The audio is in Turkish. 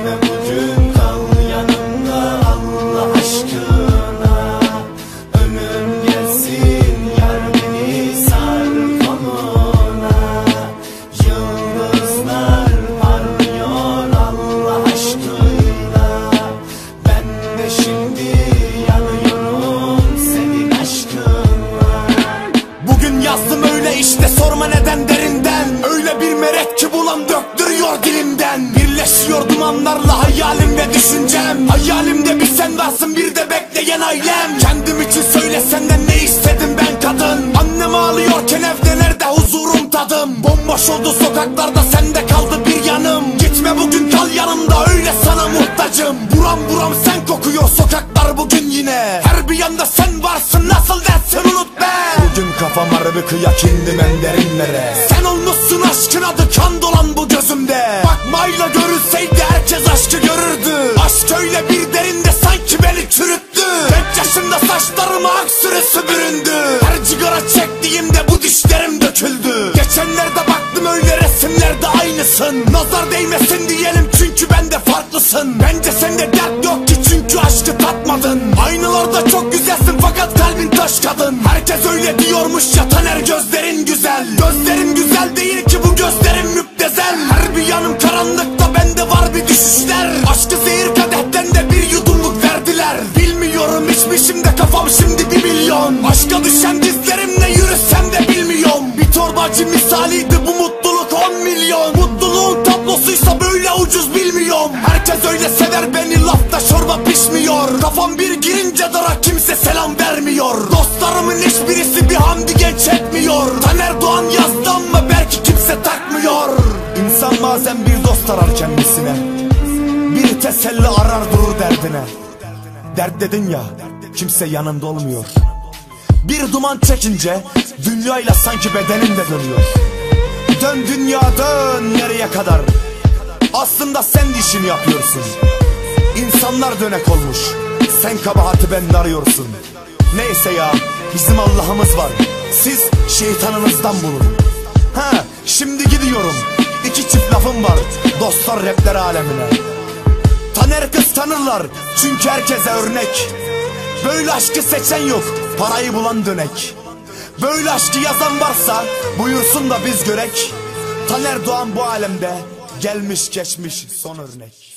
Gitme bugün, kal yanımda Allah aşkına. Ölüm gelsin, yar beni sar koluna. Yıldızlar parlıyor Allah aşkına. Ben de şimdi yanıyorum senin aşkınla. Bugün yazdım öyle işte, sorma neden derinden. Öyle bir melek ki bulan döktürüyor dilimden. Birleşiyor dumanlarla hayalim ve düşüncem. Hayalimde bir sen varsın, bir de bekleyen ailem. Kendim için söyle, senden ne istedim ben kadın. Annem ağlıyorken evde nerede huzurum tadım. Bomboş oldu sokaklarda, sende kaldı bir yanım. Gitme bugün, kal yanımda, öyle sana muhtacım. Buram buram sen kokuyor sokaklar bugün yine. Her bir yanda sen varsın, nasıl dersin unut be. Bugün kafam harbi kıyak, indim en derinlere. Sen olmuşsun aşkın adı, kan dolan bu gözümde. Bakmayla görülseydi herkes aşkı görürdü. Aşk öyle bir derinde sanki beni çürüttü. Genç yaşımda saçlarıma aksürüsü büründü. Her cigara çektiğimde bu dişlerim döküldü. Geçenlerde baktım öyle resimlerde aynısın. Nazar değmesin diyelim çünkü bende farklısın. Bence sende dert yok ki çünkü aşkı tatmadın. Aynalarda çok güzelsin fakat kalbin taş kadın. Herkes öyle diyormuş ya Taner, gözlerin güzel. Gözlerim güzel değil ki bu gözlerim müptezel. Her bir yanım karanlıkta, bende var bir düşüşler. Aşkı zehir kadehten de bir yudumluk verdiler. Bilmiyorum içmişim de kafam şimdi 1 milyon. Aşka düşen dizlerimle yürüsem de bilmiyorum. Bir torbacı misaliydi bu mutluluk 10 milyon. Mutluluğun tablosuysa böyle ucuz bilmiyorum. Herkes öyle sever beni, lafta çorba pişmiyor. Kafam bir girince dara kimse selam vermiyor. Dostlarımın hiçbirisi bir Hamdi Genç etmiyor. Taner Doğan yazdı ama belki kimse takmıyor. İnsan bazen bir dost arar kendisine, bir teselli arar durur derdine. Dert dedin ya, kimse yanında olmuyor. Bir duman çekince dünyayla sanki bedenin de dönüyor. Dön dünya dön, nereye kadar? Aslında sen işini yapıyorsun. İnsanlar dönek olmuş, sen kabahati bende arıyorsun. Neyse ya, bizim Allah'ımız var, siz şeytanınızdan bulun. Ha, şimdi gidiyorum, 2 çift lafım var dostlar rapler alemine. Taner kız tanırlar çünkü herkese örnek. Böyle aşkı seçen yok, parayı bulan dönek. Böyle aşkı yazan varsa buyursun da biz görek. Taner Doğan bu alemde gelmiş geçmiş son örnek.